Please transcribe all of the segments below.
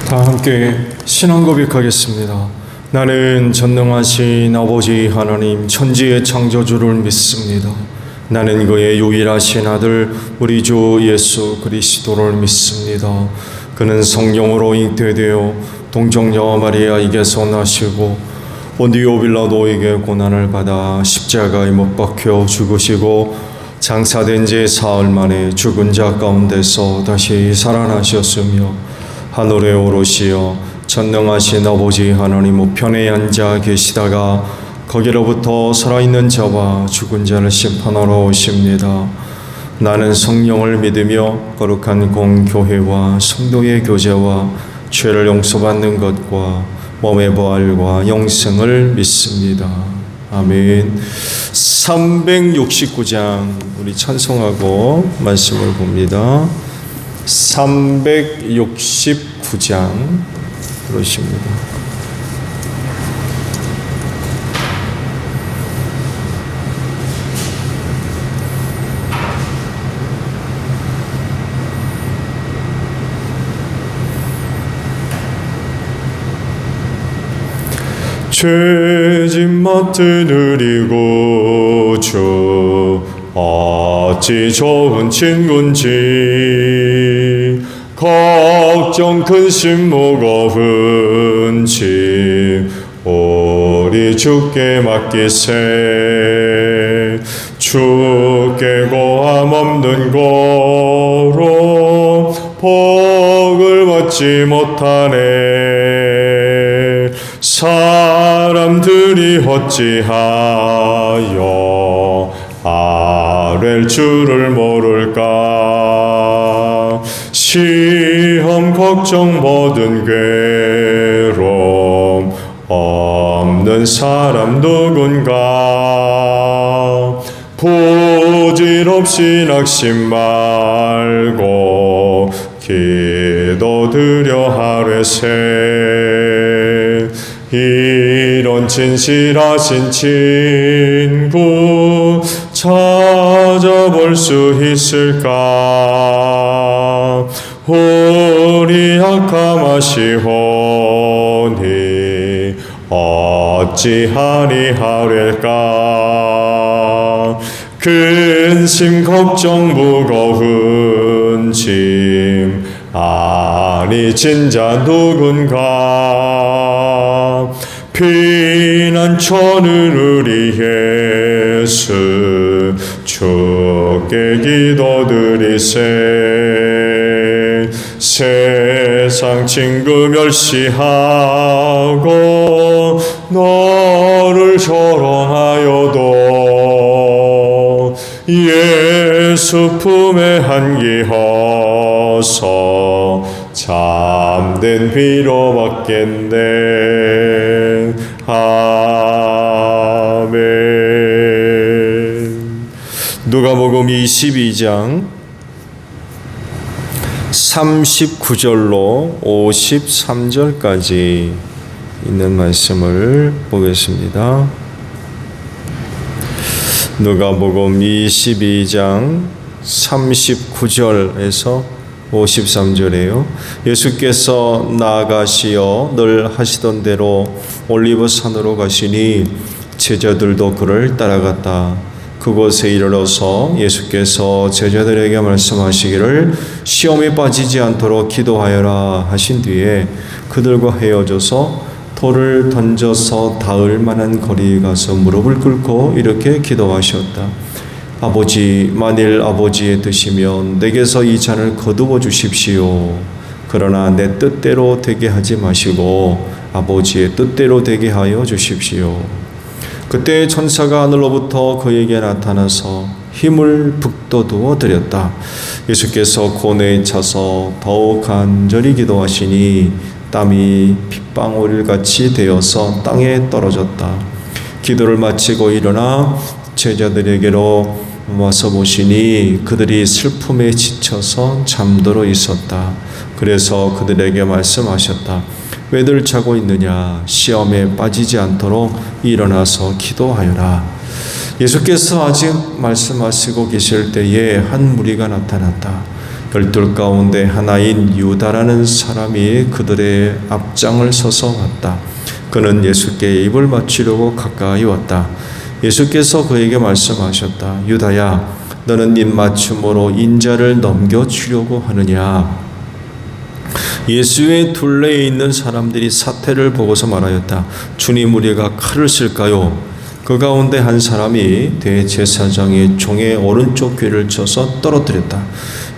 다 함께 신앙 고백하겠습니다. 나는 전능하신 아버지 하나님 천지의 창조주를 믿습니다. 나는 그의 유일하신 아들 우리 주 예수 그리스도를 믿습니다. 그는 성령으로 잉태되어 동정녀 마리아에게서 나시고 본디오 빌라도에게 고난을 받아 십자가에 못 박혀 죽으시고 장사된 지 사흘 만에 죽은 자 가운데서 다시 살아나셨으며 하늘에 오르시어 전능하신 아버지 하나님 우편에 앉아 계시다가 거기로부터 살아있는 자와 죽은 자를 심판하러 오십니다. 나는 성령을 믿으며 거룩한 공교회와 성도의 교제와 죄를 용서받는 것과 몸의 부활과 영생을 믿습니다. 아멘. 369장 우리 찬송하고 말씀을 봅니다. 369장 그러십니다. 죄짐 맡은 우리고 주 어찌 좋은 친군지 걱정 근심 무거운 짐 우리 주께 맡기세. 주께 고함 없는 거로 복을 받지 못하네. 사람들이 어찌하여 아랠 줄을 모를까. 시험 걱정 모든 괴로움 없는 사람 누군가. 부질없이 낙심 말고 기도드려 하뢰세. 이런 진실하신 친구 찾아볼 수 있을까. 우리 악함하시오니 어찌하리 하랴까. 근심 걱정 무거운 짐 아니 진자 누군가. 피난처는 우리 예수 주께 기도드리세. 세상 친구 멸시하고 너를 조롱하여도 예수 품에 안기어서 참된 비로 받겠네. 아멘. 누가복음 22장 39절로 53절까지 있는 말씀을 보겠습니다. 누가복음 22장 39절에서 53절이에요. 예수께서 나아가시어 늘 하시던 대로 올리브산으로 가시니 제자들도 그를 따라갔다. 그곳에 이르러서 예수께서 제자들에게 말씀하시기를 시험에 빠지지 않도록 기도하여라 하신 뒤에 그들과 헤어져서 돌을 던져서 닿을 만한 거리에 가서 무릎을 꿇고 이렇게 기도하셨다. 아버지, 만일 아버지의 뜻이면 내게서 이 잔을 거두어 주십시오. 그러나 내 뜻대로 되게 하지 마시고 아버지의 뜻대로 되게 하여 주십시오. 그때 천사가 하늘로부터 그에게 나타나서 힘을 북돋워 드렸다. 예수께서 고뇌에 차서 더욱 간절히 기도하시니 땀이 핏방울같이 되어서 땅에 떨어졌다. 기도를 마치고 일어나 제자들에게로 와서 보시니 그들이 슬픔에 지쳐서 잠들어 있었다. 그래서 그들에게 말씀하셨다. 왜들 자고 있느냐. 시험에 빠지지 않도록 일어나서 기도하여라. 예수께서 아직 말씀하시고 계실 때에 한 무리가 나타났다. 12 가운데 하나인 유다라는 사람이 그들의 앞장을 서서 왔다. 그는 예수께 입을 맞추려고 가까이 왔다. 예수께서 그에게 말씀하셨다. 유다야, 너는 입맞춤으로 인자를 넘겨주려고 하느냐? 예수의 둘레에 있는 사람들이 사태를 보고서 말하였다. 주님, 우리가 칼을 쓸까요? 그 가운데 한 사람이 대제사장의 종의 오른쪽 귀를 쳐서 떨어뜨렸다.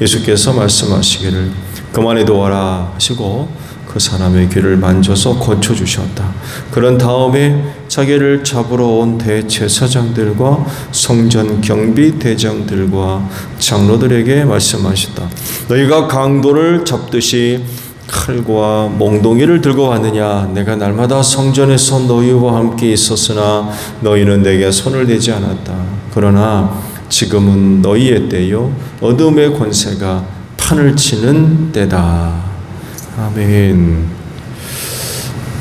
예수께서 말씀하시기를 그만해 두어라 하시고 그 사람의 귀를 만져서 고쳐주셨다. 그런 다음에 자기를 잡으러 온 대제사장들과 성전 경비 대장들과 장로들에게 말씀하셨다. 너희가 강도를 잡듯이 칼과 몽둥이를 들고 왔느냐? 내가 날마다 성전에서 너희와 함께 있었으나 너희는 내게 손을 대지 않았다. 그러나 지금은 너희의 때요 어둠의 권세가 판을 치는 때다. 아멘.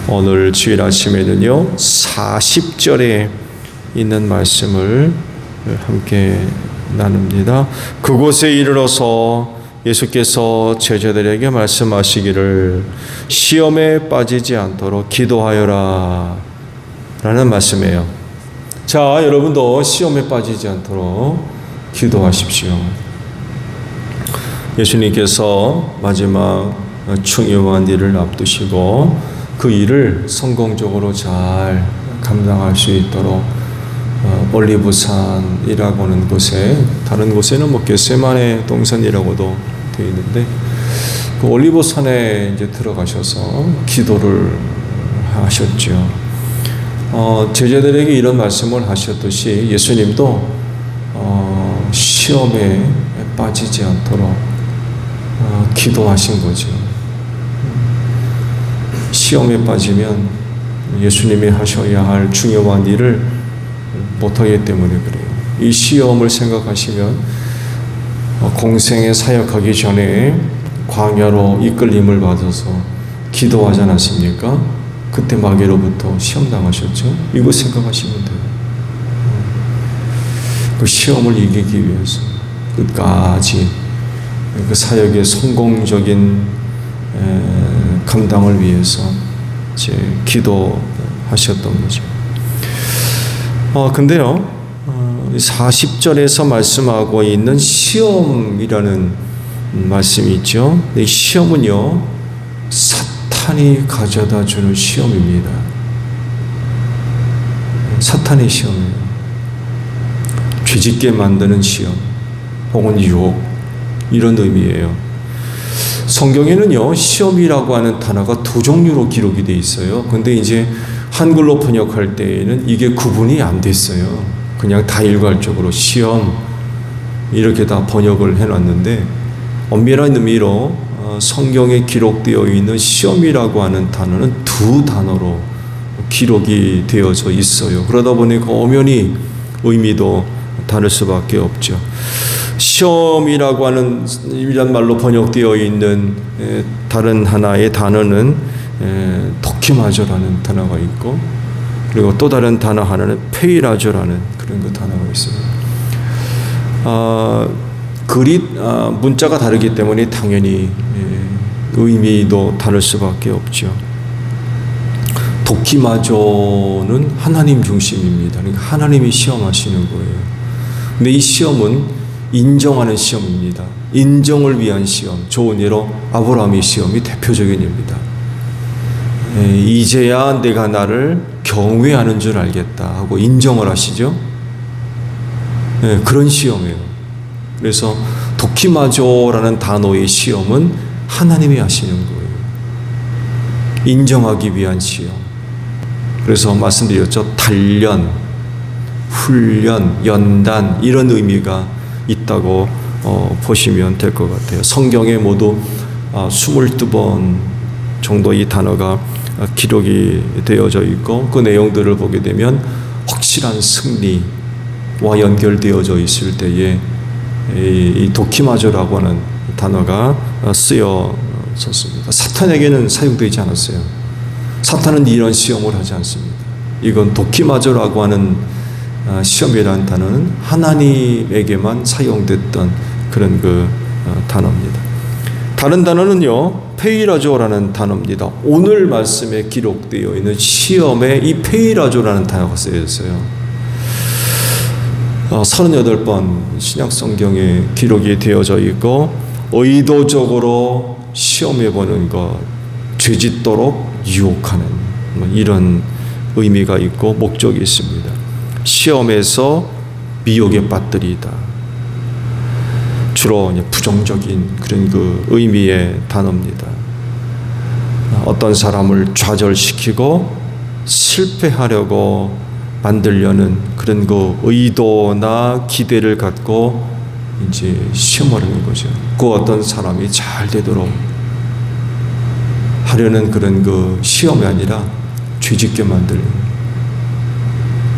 오늘 주일 아침에는요 40절에 있는 말씀을 함께 나눕니다. 그곳에 이르러서 예수께서 제자들에게 말씀하시기를 시험에 빠지지 않도록 기도하여라 라는 말씀이에요. 자, 여러분도 시험에 빠지지 않도록 기도하십시오. 예수님께서 마지막 중요한 일을 앞두시고 그 일을 성공적으로 잘 감당할 수 있도록 올리브산이라고 하는 곳에, 다른 곳에는 뭐 겟세마네 동산이라고도 되어 있는데 그 올리브산에 이제 들어가셔서 기도를 하셨죠. 제자들에게 이런 말씀을 하셨듯이 예수님도 시험에 빠지지 않도록 기도하신 거죠. 시험에 빠지면 예수님이 하셔야 할 중요한 일을 못하기 때문에 그래요. 이 시험을 생각하시면 공생에 사역하기 전에 광야로 이끌림을 받아서 기도하지 않았습니까? 그때 마귀로부터 시험 당하셨죠. 이거 생각하시면 돼요. 그 시험을 이기기 위해서 끝까지 그 사역의 성공적인 감당을 위해서 이제 기도하셨던 거죠. 근데요, 40절에서 말씀하고 있는 시험이라는 말씀이 있죠. 이 시험은요, 사탄이 가져다 주는 시험입니다. 사탄의 시험이에요. 죄짓게 만드는 시험, 혹은 유혹, 이런 의미예요. 성경에는요, 시험이라고 하는 단어가 두 종류로 기록이 되어 있어요. 근데 이제 한글로 번역할 때에는 이게 구분이 안 됐어요. 그냥 다 일괄적으로 시험 이렇게 다 번역을 해놨는데 엄밀한 의미로 성경에 기록되어 있는 시험이라고 하는 단어는 두 단어로 기록이 되어져 있어요. 그러다 보니까 엄연히 의미도 다를 수밖에 없죠. 시험이라고 하는 이란 말로 번역되어 있는 다른 하나의 단어는 도키마저라는 단어가 있고, 그리고 또 다른 단어 하나는 페이라저라는 그런 그 단어가 있습니다. 문자가 다르기 때문에 당연히 의미도 다를 수밖에 없죠. 도키마저는 하나님 중심입니다. 그러니까 하나님이 시험하시는 거예요. 근데 이 시험은 인정하는 시험입니다. 인정을 위한 시험. 좋은 예로 아브라함의 시험이 대표적인 예입니다. 이제야 내가 나를 경외하는 줄 알겠다 하고 인정을 하시죠. 그런 시험이에요. 그래서 도키마조라는 단어의 시험은 하나님이 하시는 거예요. 인정하기 위한 시험. 그래서 말씀드렸죠. 단련, 훈련, 연단 이런 의미가 있다고 보시면 될 것 같아요. 성경에 모두 22번 정도 이 단어가 기록이 되어져 있고 그 내용들을 보게 되면 확실한 승리와 연결되어져 있을 때에 이 도키마저라고 하는 단어가 쓰여졌습니다. 사탄에게는 사용되지 않았어요. 사탄은 이런 시험을 하지 않습니다. 이건 도키마저라고 하는 시험이라는 단어는 하나님에게만 사용됐던 그런 그 단어입니다. 다른 단어는요, 페이라조라는 단어입니다. 오늘 말씀에 기록되어 있는 시험에 이 페이라조라는 단어가 쓰여 있어요. 38번 신약 성경에 기록이 되어져 있고, 의도적으로 시험해 보는 것, 죄짓도록 유혹하는 이런 의미가 있고 목적이 있습니다. 시험에서 미혹에 빠뜨리다. 주로 부정적인 그런 그 의미의 단어입니다. 어떤 사람을 좌절시키고 실패하려고 만들려는 그런 그 의도나 기대를 갖고 이제 시험하려는 거죠. 그 어떤 사람이 잘 되도록 하려는 그런 그 시험이 아니라 죄짓게 만드는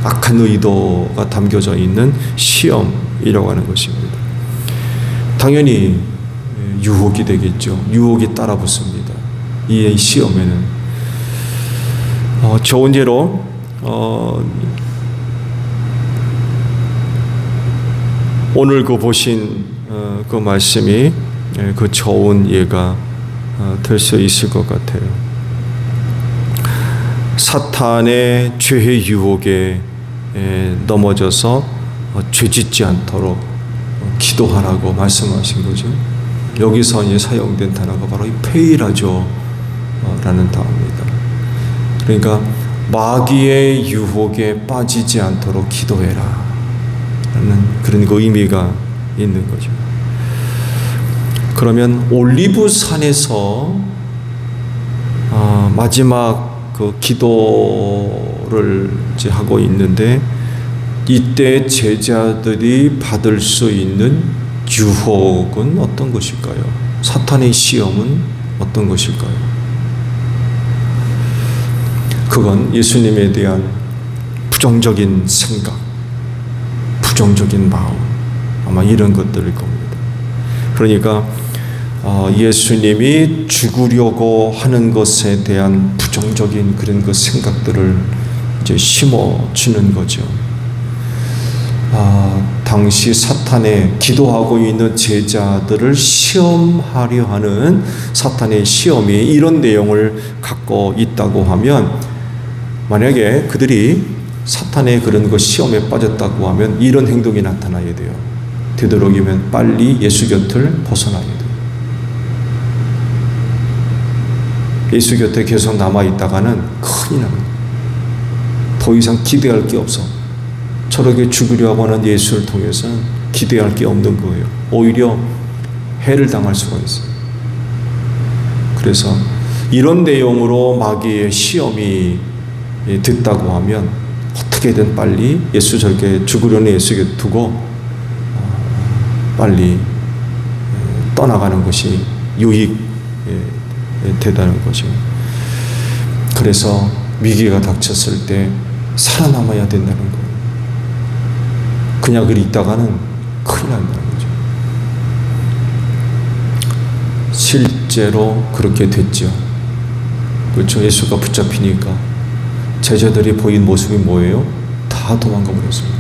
악한 의도가 담겨져 있는 시험이라고 하는 것입니다. 당연히 유혹이 되겠죠. 유혹이 따라붙습니다. 이 시험에는 좋은 예로 오늘 그 보신 그 말씀이 그 좋은 예가 될 수 있을 것 같아요. 사탄의 죄의 유혹에 넘어져서 죄짓지 않도록 기도하라고 말씀하신 거죠. 여기서 이제 사용된 단어가 바로 이 페이라조라는 단어입니다. 그러니까 마귀의 유혹에 빠지지 않도록 기도해라 라는 그런 그 의미가 있는 거죠. 그러면 올리브산에서 마지막 그 기도를 이제 하고 있는데, 이때 제자들이 받을 수 있는 유혹은 어떤 것일까요? 사탄의 시험은 어떤 것일까요? 그건 예수님에 대한 부정적인 생각, 부정적인 마음, 아마 이런 것들일 겁니다. 그러니까 예수님이 죽으려고 하는 것에 대한 부정적인 그런 그 생각들을 이제 심어주는 거죠. 당시 사탄의 기도하고 있는 제자들을 시험하려 하는 사탄의 시험이 이런 내용을 갖고 있다고 하면, 만약에 그들이 사탄의 그런 그 시험에 빠졌다고 하면 이런 행동이 나타나야 돼요. 되도록이면 빨리 예수 곁을 벗어나야 돼요. 예수 곁에 계속 남아있다가는 큰일 납니다. 더 이상 기대할 게 없어. 저렇게 죽으려고 하는 예수를 통해서는 기대할 게 없는 거예요. 오히려 해를 당할 수가 있어요. 그래서 이런 내용으로 마귀의 시험이 듣다고 하면 어떻게든 빨리 예수 저렇게 죽으려는 예수 곁에 두고 빨리 떠나가는 것이 유익 되다는 거죠. 그래서 위기가 닥쳤을 때 살아남아야 된다는 거예요. 그냥 그리 있다가는 큰일 난다는 거죠. 실제로 그렇게 됐죠. 그렇죠. 예수가 붙잡히니까 제자들이 보인 모습이 뭐예요? 다 도망가 버렸습니다.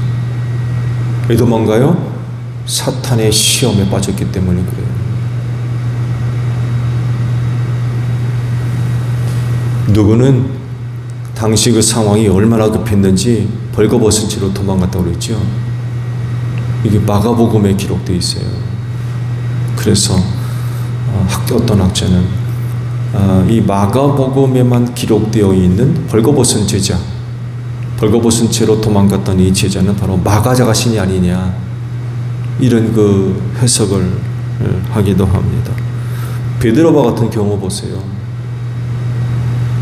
왜 도망가요? 사탄의 시험에 빠졌기 때문에 그래요. 누구는 당시 그 상황이 얼마나 급했는지 벌거벗은 채로 도망갔다고 그랬죠. 이게 마가복음에 기록되어 있어요. 그래서 어떤 학자는 이 마가복음에만 기록되어 있는 벌거벗은 제자, 벌거벗은 채로 도망갔던 이 제자는 바로 마가자가신이 아니냐, 이런 그 해석을 하기도 합니다. 베드로와 같은 경우 보세요.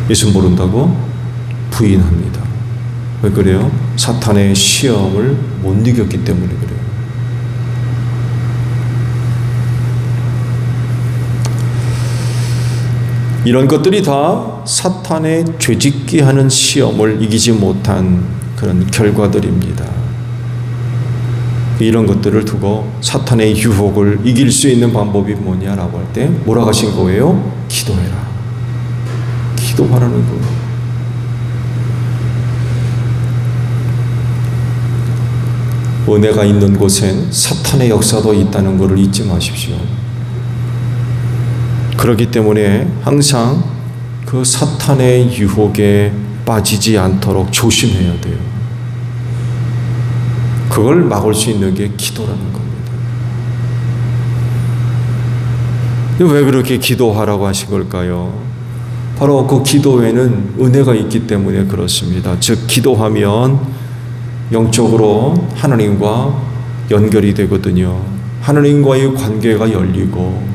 예수 모른다고 부인합니다. 왜 그래요? 사탄의 시험을 못 이겼기 때문에 그래요. 이런 것들이 다 사탄의 죄짓게 하는 시험을 이기지 못한 그런 결과들입니다. 이런 것들을 두고 사탄의 유혹을 이길 수 있는 방법이 뭐냐라고 할 때 뭐라고 하신 거예요? 기도해라. 기도하라는 거예요. 은혜가 있는 곳엔 사탄의 역사도 있다는 것을 잊지 마십시오. 그렇기 때문에 항상 그 사탄의 유혹에 빠지지 않도록 조심해야 돼요. 그걸 막을 수 있는 게 기도라는 겁니다. 왜 그렇게 기도하라고 하신 걸까요? 바로 그 기도에는 은혜가 있기 때문에 그렇습니다. 즉 기도하면 영적으로 하나님과 연결이 되거든요. 하나님과의 관계가 열리고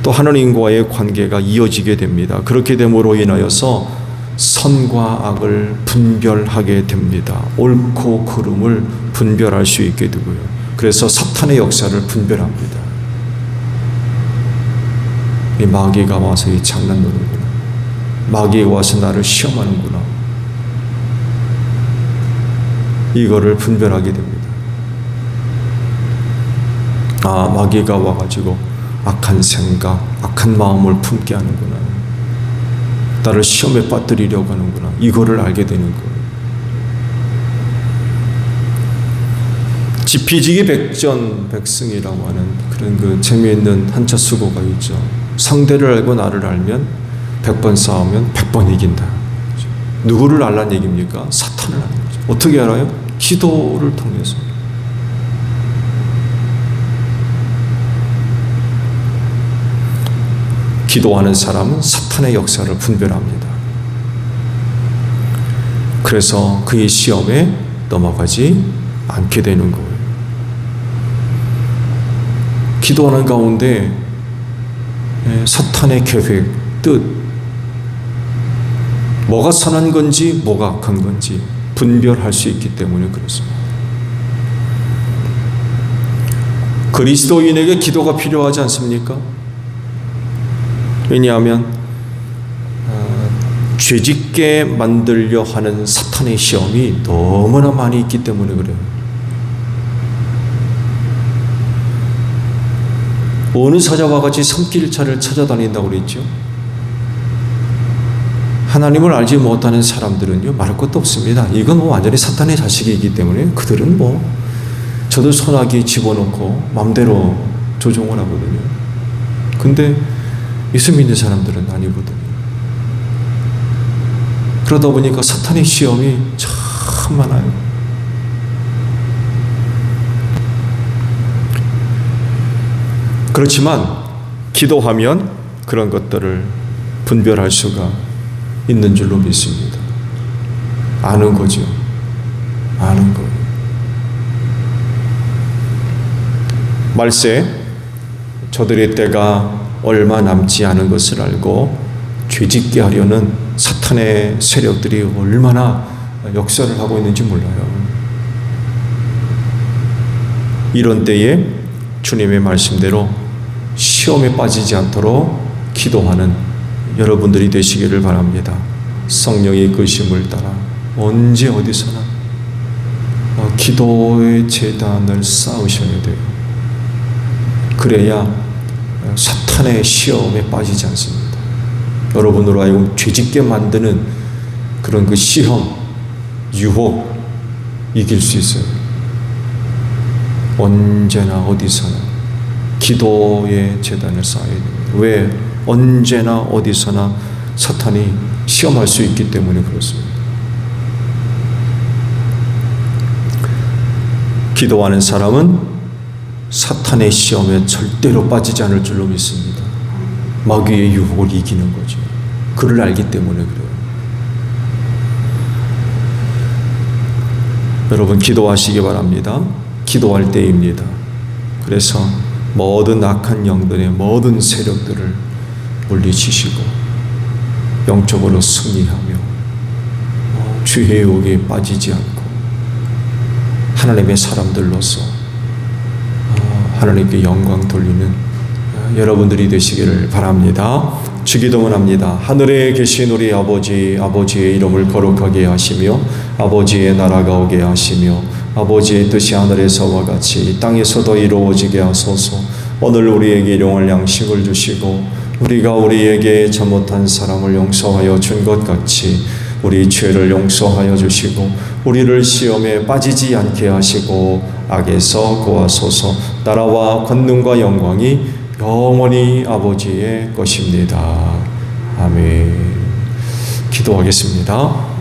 또 하나님과의 관계가 이어지게 됩니다. 그렇게 됨으로 인하여서 선과 악을 분별하게 됩니다. 옳고 그름을 분별할 수 있게 되고요. 그래서 사탄의 역사를 분별합니다. 이 마귀가 와서 이 장난 노는구나. 마귀가 와서 나를 시험하는구나. 이거를 분별하게 됩니다. 아, 마귀가 와가지고 악한 생각, 악한 마음을 품게 하는구나. 나를 시험에 빠뜨리려고 하는구나. 이거를 알게 되는 거예요. 지피지기 백전백승이라고 하는 그런 그 재미있는 한자 수고가 있죠. 상대를 알고 나를 알면 100번 싸우면 100번 이긴다. 누구를 알란 얘기입니까? 사탄을 아는 거죠. 어떻게 알아요? 기도를 통해서. 기도하는 사람은 사탄의 역사를 분별합니다. 그래서 그의 시험에 넘어가지 않게 되는 거예요. 기도하는 가운데 사탄의 계획, 뜻, 뭐가 선한 건지 뭐가 악한 건지 분별할 수 있기 때문에 그렇습니다. 그리스도인에게 기도가 필요하지 않습니까? 왜냐하면 죄짓게 만들려 하는 사탄의 시험이 너무나 많이 있기 때문에 그래요. 어느 사자와 같이 산길차를 찾아다닌다고 그랬죠. 하나님을 알지 못하는 사람들은요, 말할 것도 없습니다. 이건 완전히 사탄의 자식이기 때문에 그들은 저도 소나기 집어넣고 마음대로 조종을 하거든요. 근데 예수 믿는 사람들은 아니거든요. 그러다 보니까 사탄의 시험이 참 많아요. 그렇지만 기도하면 그런 것들을 분별할 수가 있는 줄로 믿습니다. 아는 거죠. 아는 거예요. 말세 저들의 때가 얼마 남지 않은 것을 알고 죄짓게 하려는 사탄의 세력들이 얼마나 역사를 하고 있는지 몰라요. 이런 때에 주님의 말씀대로 시험에 빠지지 않도록 기도하는 여러분들이 되시기를 바랍니다. 성령의 이끄심을 따라 언제 어디서나 기도의 제단을 쌓으셔야 돼요. 그래야 사탄의 시험에 빠지지 않습니다. 여러분으로 하여금 죄짓게 만드는 그런 그 시험, 유혹 이길 수 있어요. 언제나 어디서나 기도의 제단을 쌓아야 됩니다. 왜? 언제나 어디서나 사탄이 시험할 수 있기 때문에 그렇습니다. 기도하는 사람은 사탄의 시험에 절대로 빠지지 않을 줄로 믿습니다. 마귀의 유혹을 이기는 거죠. 그를 알기 때문에 그래요. 여러분 기도하시기 바랍니다. 기도할 때입니다. 그래서 모든 악한 영들의 모든 세력들을 물리치시고 영적으로 승리하며 주의 유혹에 빠지지 않고 하나님의 사람들로서 하나님께 영광 돌리는 여러분들이 되시기를 바랍니다. 주기도문 합니다. 하늘에 계신 우리 아버지, 아버지의 이름을 거룩하게 하시며 아버지의 나라가 오게 하시며 아버지의 뜻이 하늘에서와 같이 땅에서도 이루어지게 하소서. 오늘 우리에게 일용할 양식을 주시고 우리가 우리에게 잘못한 사람을 용서하여 준 것 같이 우리 죄를 용서하여 주시고 우리를 시험에 빠지지 않게 하시고 악에서 구하소서. 나라와 권능과 영광이 영원히 아버지의 것입니다. 아멘. 기도하겠습니다.